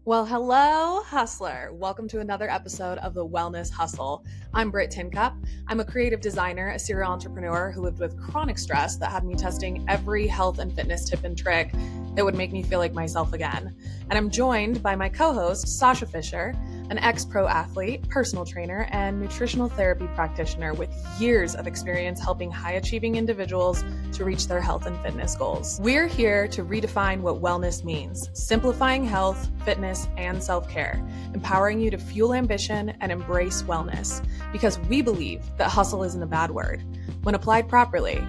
Well, hello, hustler. Welcome to another episode of the Wellness Hustle. I'm Brit Tincup. I'm a creative designer, a serial entrepreneur who lived with chronic stress that had me testing every health and fitness tip and trick that would make me feel like myself again. And I'm joined by my co-host, Sasha Fisher, an ex-pro athlete, personal trainer, and nutritional therapy practitioner with years of experience helping high-achieving individuals to reach their health and fitness goals. We're here to redefine what wellness means, simplifying health, fitness, and self-care, empowering you to fuel ambition and embrace wellness, because we believe that hustle isn't a bad word. When applied properly,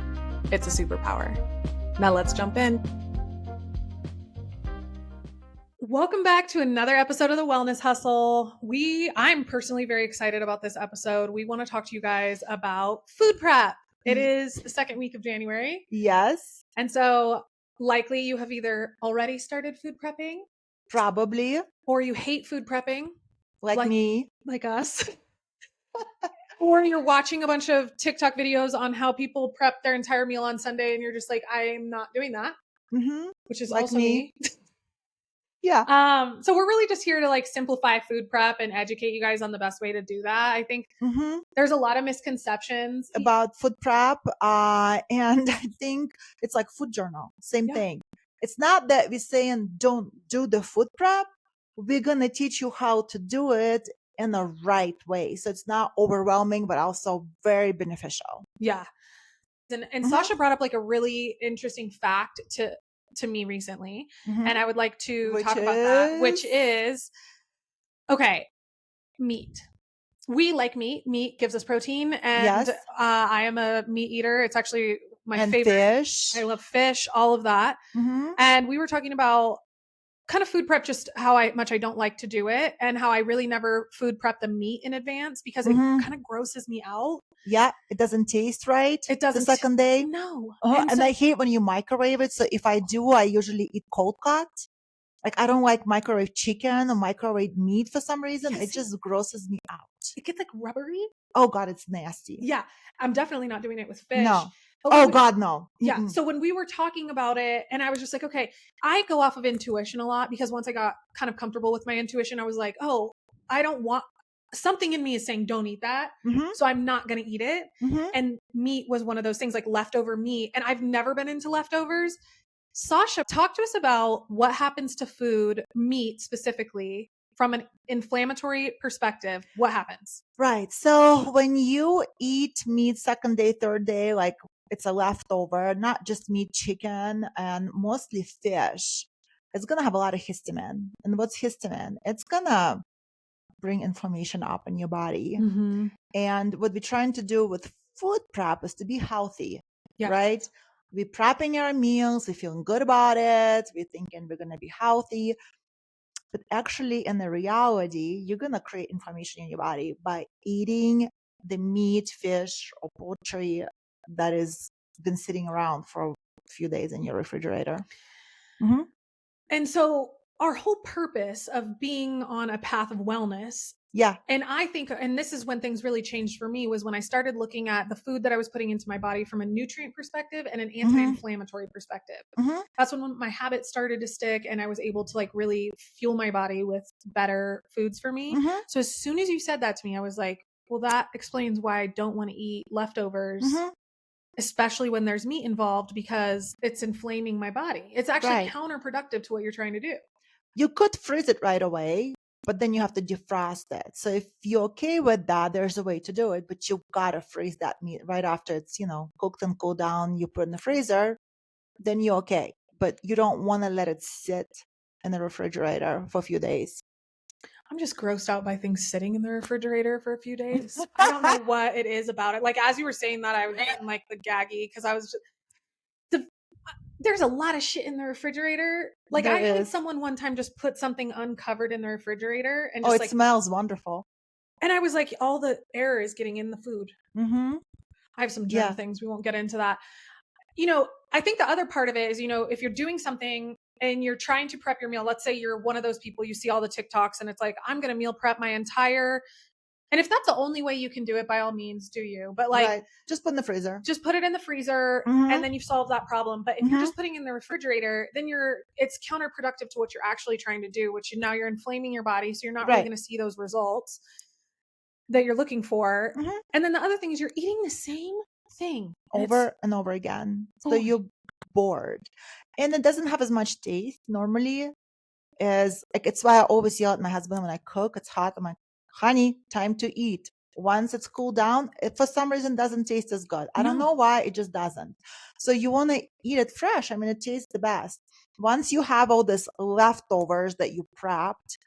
it's a superpower. Now let's jump in. Welcome back to another episode of the Wellness Hustle. I'm personally very excited about this episode. We want to talk to you guys about food prep. It is the second week of January. Yes. And so likely you have either already started food prepping, Probably. or you hate food prepping, Like me. like us, or you're watching a bunch of TikTok videos on how people prep their entire meal on Sunday and you're just like, I'm not doing that, which is Like also me. Yeah. So we're really just here to like simplify food prep and educate you guys on the best way to do that. I think there's a lot of misconceptions about food prep. And I think it's like food journal. Same thing. It's not that we're saying don't do the food prep. We're going to teach you how to do it in the right way. So it's not overwhelming, but also very beneficial. Yeah. And Sasha brought up like a really interesting fact to me recently. And I would like to talk about that, which is, okay, meat. We like meat. Meat gives us protein. And Yes. I am a meat eater. It's actually my favorite. Fish. I love fish, all of that. And we were talking about kind of food prep, just how much I don't like to do it, and how I really never food prep the meat in advance because it kind of grosses me out. Yeah, it doesn't taste right. It doesn't. The second day. No. And I hate when you microwave it. So if I do, I usually eat cold cut. Like I don't like microwave chicken or microwave meat for some reason. It just grosses me out. It gets like rubbery. Oh God, it's nasty. Yeah. I'm definitely not doing it with fish. No. Oh God, no. Yeah. So when we were talking about it, and I was just like, okay, I go off of intuition a lot, because once I got kind of comfortable with my intuition, I was like, oh, I don't want, something in me is saying don't eat that. So I'm not going to eat it. And meat was one of those things, like leftover meat. And I've never been into leftovers. Sasha, talk to us about what happens to food, meat specifically, from an inflammatory perspective. What happens? Right. So when you eat meat second day, third day, like it's a leftover, not just meat, chicken, and mostly fish, it's going to have a lot of histamine. And what's histamine? It's going to bring inflammation up in your body. And what we're trying to do with food prep is to be healthy, right? We're prepping our meals. We're feeling good about it. We're thinking we're going to be healthy. But actually, in the reality, you're going to create inflammation in your body by eating the meat, fish, or poultry that has been sitting around for a few days in your refrigerator. And so our whole purpose of being on a path of wellness. Yeah. And I think, and this is when things really changed for me, was when I started looking at the food that I was putting into my body from a nutrient perspective and an anti-inflammatory perspective. That's when my habits started to stick, and I was able to like really fuel my body with better foods for me. So as soon as you said that to me, I was like, well, that explains why I don't want to eat leftovers. Especially when there's meat involved, because it's inflaming my body. It's actually counterproductive to what you're trying to do. You could freeze it right away, but then you have to defrost it. So if you're okay with that, there's a way to do it, but you gotta freeze that meat right after it's, cooked and cooled down. You put it in the freezer, then you're okay. But you don't want to let it sit in the refrigerator for a few days. I'm just grossed out by things sitting in the refrigerator for a few days. I don't know what it is about it. Like, as you were saying that, I was getting like the gaggy, because I was just, there's a lot of shit in the refrigerator. Like, I had someone one time just put something uncovered in the refrigerator, and just it smells wonderful. And I was like, all the air is getting in the food. I have some germ things. We won't get into that. I think the other part of it is, if you're doing something and you're trying to prep your meal, let's say you're one of those people, you see all the TikToks and it's like, I'm going to meal prep my entire And if that's the only way you can do it, by all means, do you. But like, right. Just put in the freezer. just put it in the freezer Mhm. and then you've solved that problem. But if you're Mhm. just putting it in the refrigerator, then it's counterproductive to what you're actually trying to do, which now you're inflaming your body. So you're not really Right. going to see those results that you're looking for. Mhm. And then the other thing is you're eating the same thing Over and over again. So boring. you're bored. And it doesn't have as much taste normally as like it's why I always yell at my husband when I cook. It's hot. I'm like, honey, time to eat. Once it's cooled down, it for some reason doesn't taste as good. I don't No. know why, it just doesn't. So you want to eat it fresh. I mean, it tastes the best. Once you have all this leftovers that you prepped,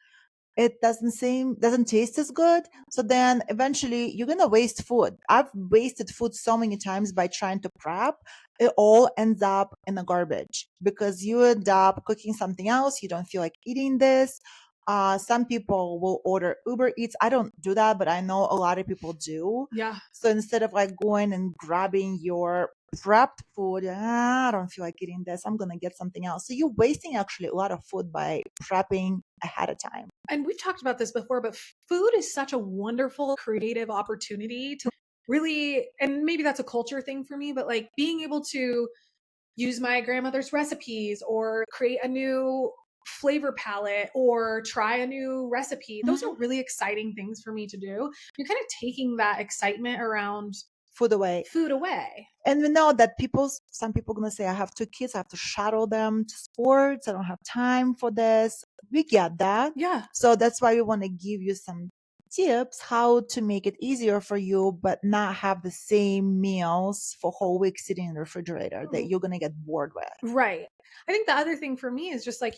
it doesn't taste as good. So then eventually you're gonna waste food. I've wasted food so many times by trying to prep. It all ends up in the garbage because you end up cooking something else. You don't feel like eating this. Some people will order Uber Eats. I don't do that, but I know a lot of people do. Yeah. So instead of like going and grabbing your prepped food, I don't feel like eating this. I'm gonna get something else. So you're wasting actually a lot of food by prepping ahead of time. And we've talked about this before, but food is such a wonderful creative opportunity to really, and maybe that's a culture thing for me, but like being able to use my grandmother's recipes or create a new flavor palette or try a new recipe. Those are Mhm. really exciting things for me to do. You're kind of taking that excitement around Food away. food away. And we know that some people gonna say, I have 2 kids, I have to shuttle them to sports, I don't have time for this. We get that. Yeah. So that's why we want to give you some tips how to make it easier for you, but not have the same meals for whole week sitting in the refrigerator that you're gonna get bored with. Right. I think the other thing for me is just like,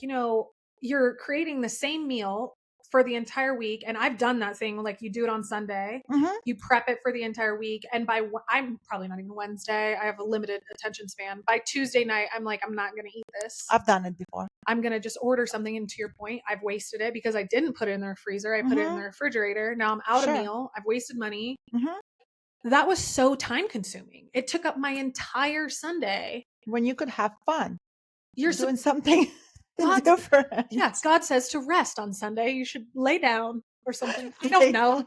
you're creating the same meal for the entire week. And I've done that thing. Like you do it on Sunday, Hmm. you prep it for the entire week. And I'm probably not even Wednesday. I have a limited attention span. By Tuesday night, I'm like, I'm not going to eat this. I've done it before. I'm going to just order something. And to your point, I've wasted it because I didn't put it in the freezer. I put it in the refrigerator. Now I'm out of Sure. meal. I've wasted money. Hmm. That was so time consuming. It took up my entire Sunday. When you could have fun You're doing something God, different. yeah, God says to rest on Sunday. You should lay down or something. I Lay don't know.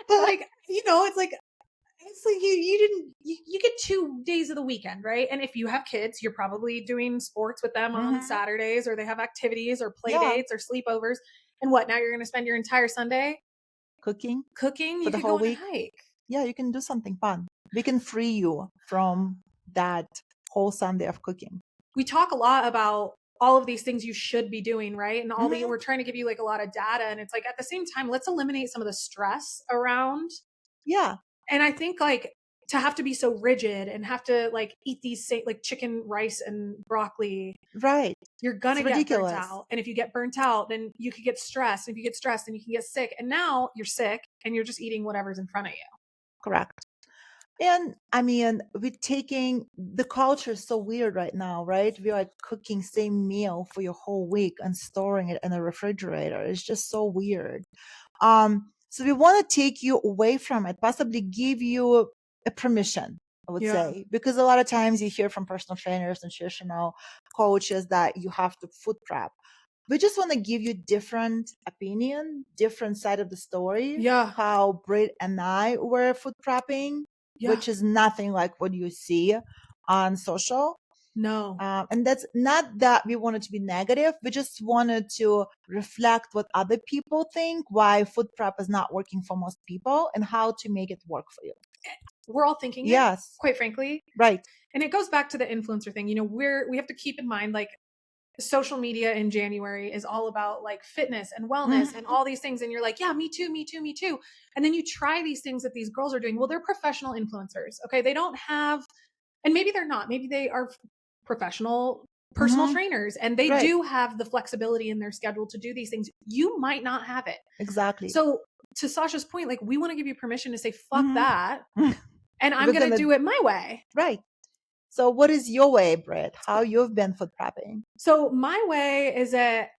But like, it's like you get 2 days of the weekend, right? And if you have kids, you're probably doing sports with them on Mhm. Saturdays, or they have activities or play Yeah. dates or sleepovers. And what, now you're going to spend your entire Sunday Cooking cooking? for You the could whole go on a week. hike. Yeah, you can do something fun. We can free you from that whole Sunday of cooking. We talk a lot about all of these things you should be doing, right? And Mhm. we're trying to give you like a lot of data. And it's like at the same time, let's eliminate some of the stress around. Yeah, And I think like to have to be so rigid and have to like eat these like chicken, rice, and broccoli, right. you're gonna It's get burnt ridiculous. out. And if you get burnt out, then you could get stressed. If you get stressed, then you can get sick. And now you're sick and you're just eating whatever's in front of you. Correct. And I mean, we're taking the culture is so weird right now, right? We are cooking same meal for your whole week and storing it in the refrigerator. It's just so weird. So we want to take you away from it, possibly give you a permission, I would Yeah. say, because a lot of times you hear from personal trainers, nutritional coaches that you have to food prep. We just want to give you different opinion, different side of the story. Yeah. How Brit and I were food prepping, Yeah. which is nothing like what you see on social. No. And that's not that we wanted to be negative. We just wanted to reflect what other people think, why food prep is not working for most people, and how to make it work for you. We're all thinking it, Yes, quite frankly. right. And it goes back to the influencer thing. We have to keep in mind like social media in January is all about like fitness and wellness and all these things. And you're like, yeah, me too, me too, me too. And then you try these things that these girls are doing. Well, they're professional influencers. Okay. They don't have, and maybe they're not, maybe they are professional personal Mhm. trainers and they Right. do have the flexibility in their schedule to do these things. You might not have it. Exactly. So to Sasha's point, like we want to give you permission to say, fuck Mhm. that. And I'm We're going to gonna- do it my way. Right. So what is your way, Britt? How you've been food prepping? So my way is that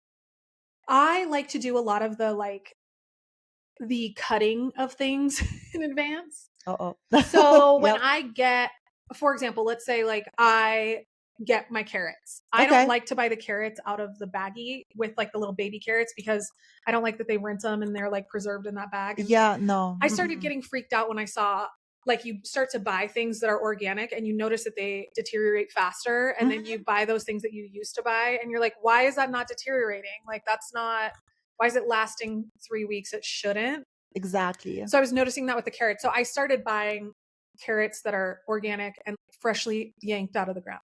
I like to do a lot of the cutting of things in advance. Uh-oh. So when Yep. I get, for example, let's say like I get my carrots. I don't like to buy the carrots out of the baggie with like the little baby carrots because I don't like that they rinse them and they're like preserved in that bag. And Yeah, no. I started getting freaked out when I saw like you start to buy things that are organic and you notice that they deteriorate faster. And then you buy those things that you used to buy and you're like, why is that not deteriorating? Like that's not, why is it lasting 3 weeks? It shouldn't. Exactly. So I was noticing that with the carrots. So I started buying carrots that are organic and freshly yanked out of the ground.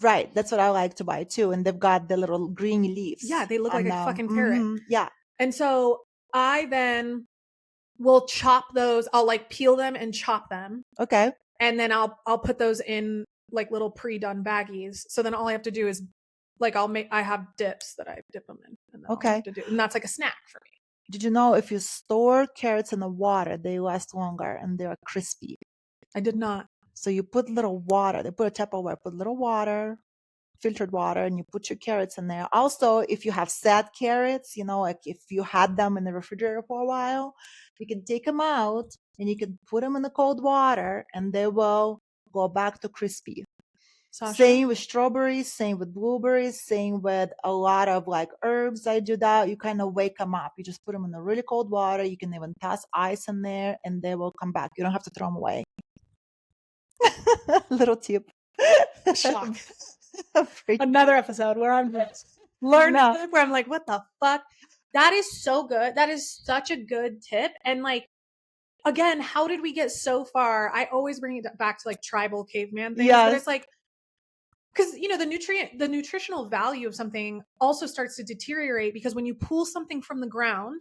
Right. That's what I like to buy too. And they've got the little green leaves. Yeah, they look like a fucking carrot. Yeah. And so I then will chop those. I'll like peel them and chop them. Okay. And then I'll put those in like little pre-done baggies. So then all I have to do is like I have dips that I dip them in. And then Okay. and that's like a snack for me. Did you know if you store carrots in the water, they last longer and they're crispy? I did not. So you put little water. They put a Tupperware, put little water, filtered water, and you put your carrots in there. Also, if you have sad carrots, like if you had them in the refrigerator for a while, you can take them out and you can put them in the cold water and they will go back to crispy. Sasha? Same with strawberries, same with blueberries, same with a lot of like herbs. I do that. You kind of wake them up. You just put them in the really cold water. You can even toss ice in there and they will come back. You don't have to throw them away. Little tip. Shock. Another episode where I'm learning where I'm like, what the fuck? That is so good. That is such a good tip. And like, again, how did we get so far? I always bring it back to like tribal caveman things, but it's like, because the nutritional value of something also starts to deteriorate because when you pull something from the ground,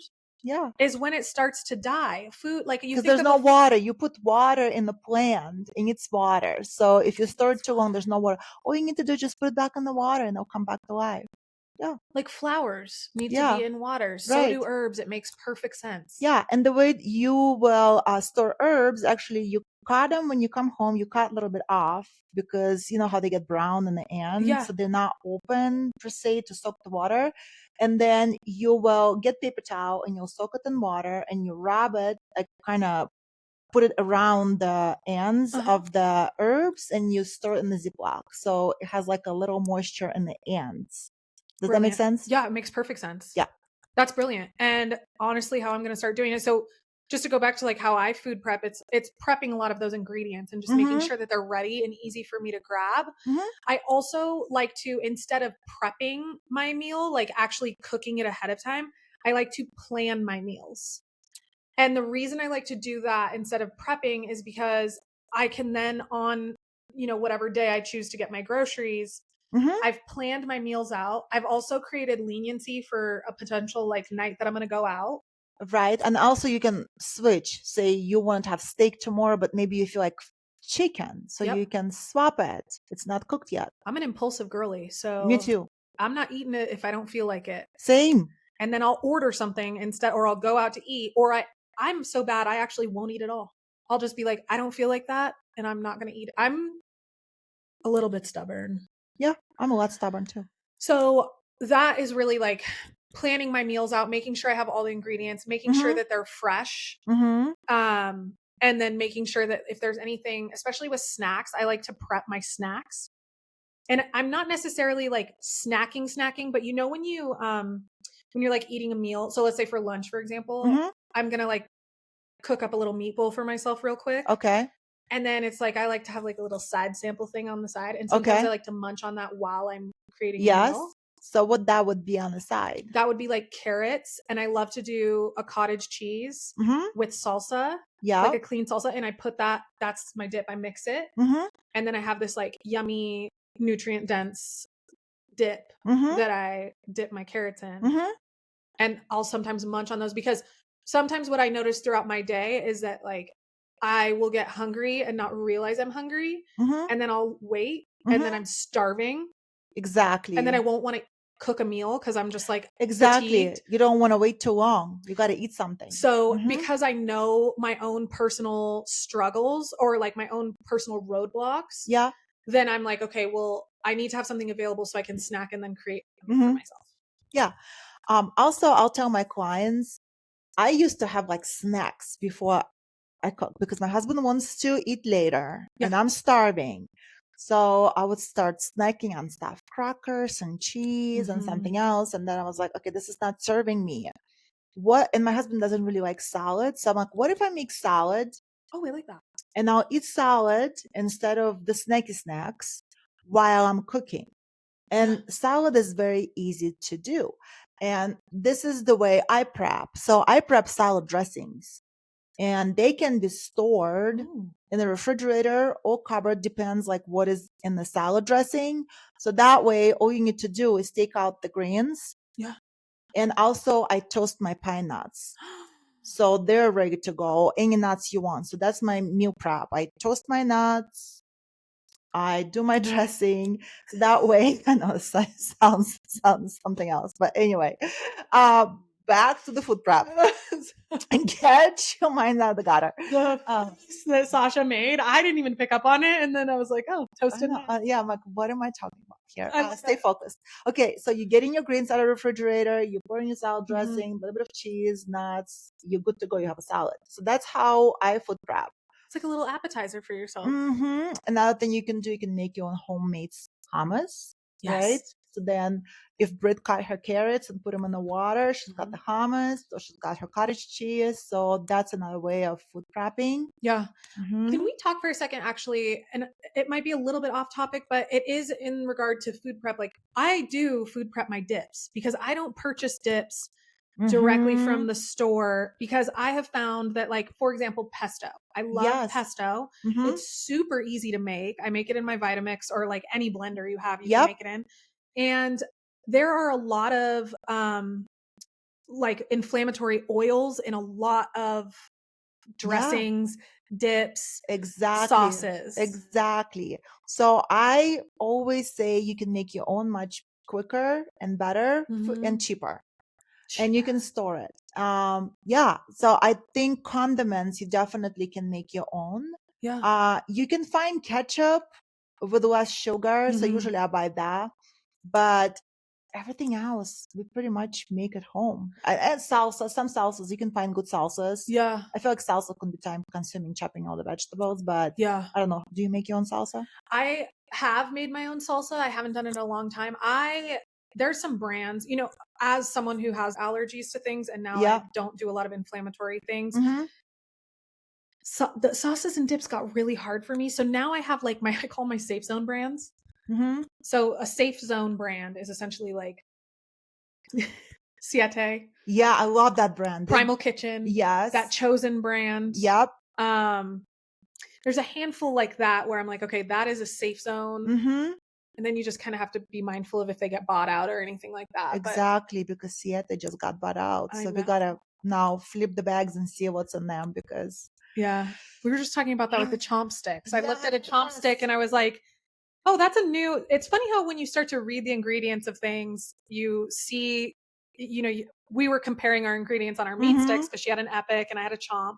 is when it starts to die. Food, like you think there's no water. You put water in the plant, it needs water. So if you store it too long, there's no water. All you need to do is just put it back in the water and they'll come back to life. Yeah. Like flowers need to be in water. So do herbs. It makes perfect sense. Yeah. And the way you will store herbs, actually, you cut them when you come home. You cut a little bit off because you know how they get brown in the end. Yeah. So they're not open per se to soak the water. And then you will get paper towel and you'll soak it in water and you wrap it, like kind of put it around the ends of the herbs and you store it in the Ziploc. So it has like a little moisture in the ends. Does that make sense? Yeah, it makes perfect sense. Yeah. That's brilliant. And honestly, how I'm going to start doing it. So just to go back to like how I food prep, it's prepping a lot of those ingredients and just making sure that they're ready and easy for me to grab. I also like to, instead of prepping my meal, like actually cooking it ahead of time, I like to plan my meals. And the reason I like to do that instead of prepping is because I can then on, whatever day I choose to get my groceries, I've planned my meals out. I've also created leniency for a potential like night that I'm going to go out. Right. And also you can switch. Say you want to have steak tomorrow, but maybe you feel like chicken. So you can swap it. It's not cooked yet. I'm an impulsive girly. So me too. I'm not eating it if I don't feel like it. Same. And then I'll order something instead, or I'll go out to eat, or I'm so bad I actually won't eat at all. I'll just be like, I don't feel like that and I'm not going to eat it. I'm a little bit stubborn. Yeah, I'm a lot stubborn too. So that is really like planning my meals out, making sure I have all the ingredients, making sure that they're fresh. And then making sure that if there's anything, especially with snacks, I like to prep my snacks. And I'm not necessarily like snacking, but when you're like eating a meal, so let's say for lunch, for example, I'm going to like cook up a little meatball for myself real quick. Okay. And then it's like, I like to have like a little side sample thing on the side. And sometimes I like to munch on that while I'm creating a meal. So what that would be on the side? That would be like carrots. And I love to do a cottage cheese with salsa. Yeah. Like a clean salsa. And I put that's my dip. I mix it. And then I have this like yummy nutrient dense dip that I dip my carrots in. And I'll sometimes munch on those because sometimes what I notice throughout my day is that like I will get hungry and not realize I'm hungry. And then I'll wait and then I'm starving. Exactly. And then I won't want to cook a meal because I'm just like fatigued. You don't want to wait too long. You got to eat something. So because I know my own personal struggles or like my own personal roadblocks, then I'm like, okay, well, I need to have something available so I can snack and then create for myself. Yeah. Also, I'll tell my clients, I used to have like snacks before I cook because my husband wants to eat later and I'm starving. So I would start snacking on stuff, crackers and cheese and something else. And then I was like, okay, this is not serving me. And my husband doesn't really like salad. So I'm like, what if I make salad Oh, we like that. and I'll eat salad instead of the snacky snacks while I'm cooking? And salad is very easy to do. And this is the way I prep. So I prep salad dressings, and they can be stored in the refrigerator or cupboard, depends like what is in the salad dressing. So that way, all you need to do is take out the greens. Yeah. And also I toast my pine nuts. So they're ready to go. Any nuts you want. So that's my meal prep. I toast my nuts. I do my dressing. So that way, I know it sounds something else. But anyway, back to the food prep. And get your mind out of the gutter. The face that Sasha made, I didn't even pick up on it. And then I was like, oh, toasted. Yeah, I'm like, what am I talking about here? Stay focused. Okay, so you're getting your greens out of the refrigerator, you pour in your salad dressing, a little bit of cheese, nuts, you're good to go. You have a salad. So that's how I food prep. It's like a little appetizer for yourself. Another thing you can do, you can make your own homemade hummus, right? So then if Brit cut her carrots and put them in the water, she's got the hummus, or she's got her cottage cheese. So that's another way of food prepping. Yeah. Can we talk for a second, actually? And it might be a little bit off topic, but it is in regard to food prep. Like, I do food prep my dips because I don't purchase dips directly from the store, because I have found that, like, for example, pesto. I love pesto. It's super easy to make. I make it in my Vitamix or like any blender you have, you can make it in. And there are a lot of like inflammatory oils in a lot of dressings, dips, sauces. Exactly. So I always say you can make your own much quicker and better and cheaper. And you can store it. So I think condiments, you definitely can make your own. You can find ketchup with less sugar. So usually I buy that. But everything else, we pretty much make at home. And salsa, some salsas, you can find good salsas. I feel like salsa can be time consuming, chopping all the vegetables, but I don't know. Do you make your own salsa? I have made my own salsa. I haven't done it in a long time. There's some brands, you know, as someone who has allergies to things, and now I don't do a lot of inflammatory things. So the sauces and dips got really hard for me. So now I have like I call my safe zone brands. So a safe zone brand is essentially like Siete. Yeah, I love that brand. Primal Kitchen. Yes. That Chosen brand. Yep. There's a handful like that where I'm like, okay, that is a safe zone. And then you just kind of have to be mindful of if they get bought out or anything like that. Exactly, because Siete just got bought out. So we gotta now flip the bags and see what's in them, because we were just talking about that with the chomp sticks. I looked at a chomp stick and I was like, oh, that's it's funny how when you start to read the ingredients of things, you see, you know, we were comparing our ingredients on our meat sticks because she had an Epic and I had a chomp.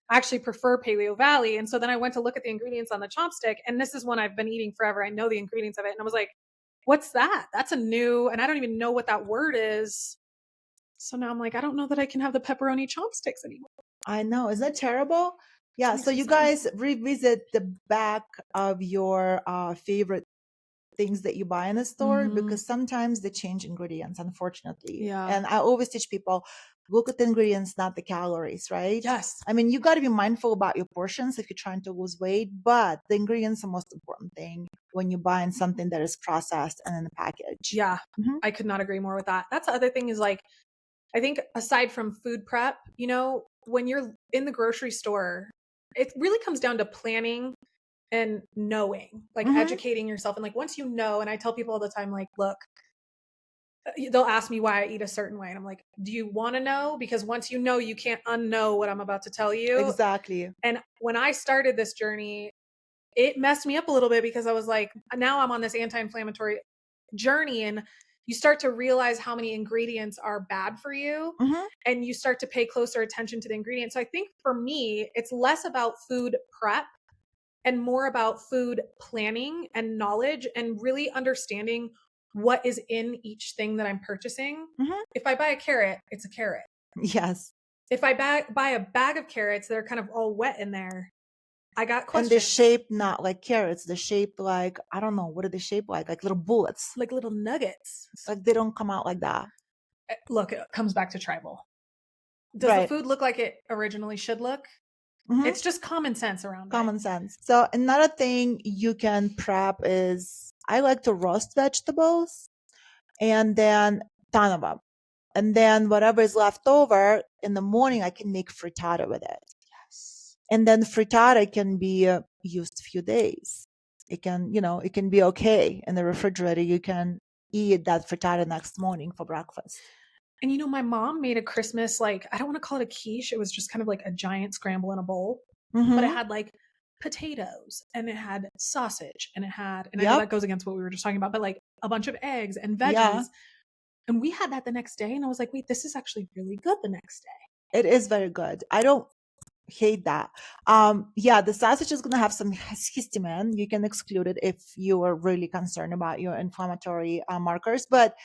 I actually prefer Paleo Valley. And so then I went to look at the ingredients on the chomp stick, and this is one I've been eating forever. I know the ingredients of it. And I was like, what's that? That's a new, and I don't even know what that word is. So now I'm like, I don't know that I can have the pepperoni chopsticks anymore. I know. Is that terrible? Yeah. So you guys revisit the back of your favorite things that you buy in the store, because sometimes they change ingredients, unfortunately. And I always teach people, look at the ingredients, not the calories, right? Yes. I mean, you got to be mindful about your portions if you're trying to lose weight, but the ingredients are the most important thing when you're buying something that is processed and in a package. Yeah. I could not agree more with that. That's the other thing is, like, I think aside from food prep, you know, when you're in the grocery store, it really comes down to planning and knowing, like educating yourself. And like, once you know, and I tell people all the time, like, look, they'll ask me why I eat a certain way. And I'm like, do you want to know? Because once you know, you can't unknow what I'm about to tell you. Exactly. And when I started this journey, it messed me up a little bit, because I was like, now I'm on this anti-inflammatory journey, and you start to realize how many ingredients are bad for you, and you start to pay closer attention to the ingredients. So I think for me, it's less about food prep and more about food planning and knowledge, and really understanding what is in each thing that I'm purchasing. If I buy a carrot, it's a carrot. Yes. If I buy a bag of carrots, they're kind of all wet in there. I got And questions. they're shaped not like carrots. They're shaped like, I don't know, what are they shaped like? Like little bullets. Like little nuggets. Like they don't come out like that. Look, it comes back to tribal. Does the food look like it originally should look? Mm-hmm. It's just common sense around Common sense. So another thing you can prep is, I like to roast vegetables and then ton of them. And then whatever is left over in the morning, I can make frittata with it. Yes. And then frittata can be used a few days. It can, it can be okay in the refrigerator. You can eat that frittata next morning for breakfast. And my mom made a Christmas, like, I don't want to call it a quiche. It was just kind of like a giant scramble in a bowl. Mm-hmm. But it had like potatoes and it had sausage and I know that goes against what we were just talking about, but like a bunch of eggs and veggies. Yeah. And we had that the next day and I was like, wait, this is actually really good the next day. It is very good. I don't hate that. The sausage is going to have some histamine. You can exclude it if you are really concerned about your inflammatory markers, but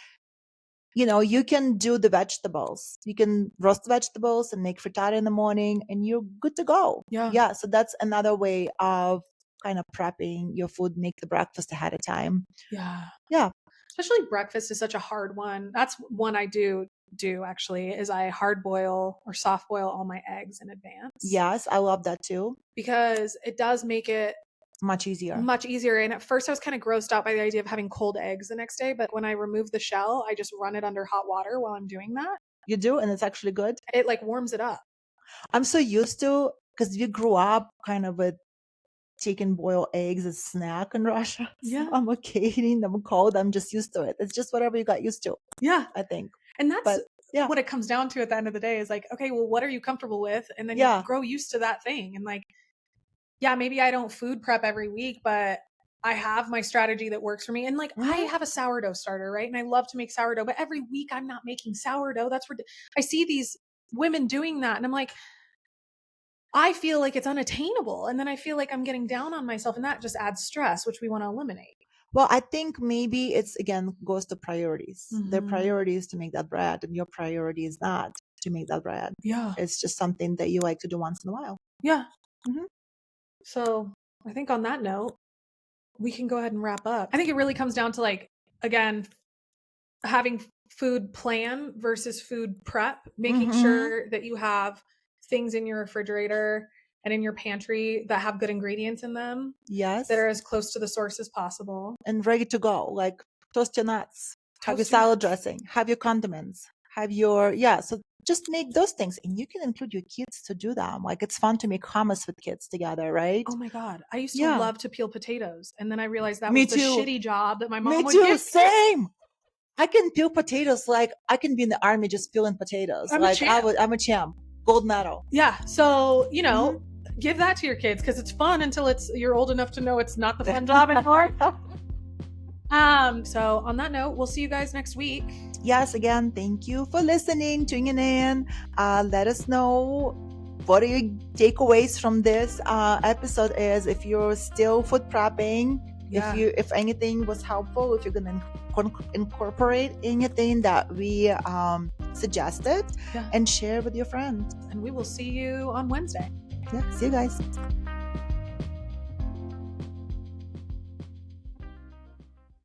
you can do the vegetables. You can roast vegetables and make frittata in the morning and you're good to go. Yeah. So that's another way of kind of prepping your food, make the breakfast ahead of time. Yeah. Especially breakfast is such a hard one. That's one I do actually, is I hard boil or soft boil all my eggs in advance. Yes, I love that too. Because it does make it much easier. And at first I was kind of grossed out by the idea of having cold eggs the next day. But when I remove the shell, I just run it under hot water while I'm doing that. You do? And it's actually good? It like warms it up. I'm so used to, because we grew up kind of with chicken boiled eggs as a snack in Russia. Yeah. So I'm okay eating them cold. I'm just used to it. It's just whatever you got used to. Yeah. I think. And that's what it comes down to at the end of the day is like, okay, well, what are you comfortable with? And then you grow used to that thing. And like, maybe I don't food prep every week, but I have my strategy that works for me. And like, I have a sourdough starter, right? And I love to make sourdough, but every week I'm not making sourdough. I see these women doing that. And I'm like, I feel like it's unattainable. And then I feel like I'm getting down on myself and that just adds stress, which we want to eliminate. Well, I think maybe it's, again, goes to priorities. Mm-hmm. Their priority is to make that bread and your priority is not to make that bread. Yeah. It's just something that you like to do once in a while. Yeah. Mm-hmm. So I think on that note, we can go ahead and wrap up. I think it really comes down to like, again, having food plan versus food prep, making sure that you have things in your refrigerator and in your pantry that have good ingredients in them. Yes. That are as close to the source as possible. And ready to go. Like toast your nuts, have your salad dressing, have your condiments, have your, so just make those things. And you can include your kids to do them. Like it's fun to make hummus with kids together, right? Oh my God. I used to love to peel potatoes. And then I realized that was the shitty job that my mom would give me. Same. I can peel potatoes. Like I can be in the army just peeling potatoes. I'm a champ. Gold medal. Yeah. So, give that to your kids because it's fun until you're old enough to know it's not the fun job anymore. So on that note, we'll see you guys next week. Yes, again, thank you for listening, tuning in. Let us know what are your takeaways from this episode is if you're still food prepping, if anything was helpful, if you're gonna incorporate anything that we suggested and share with your friends. And we will see you on Wednesday. Yeah, see you guys.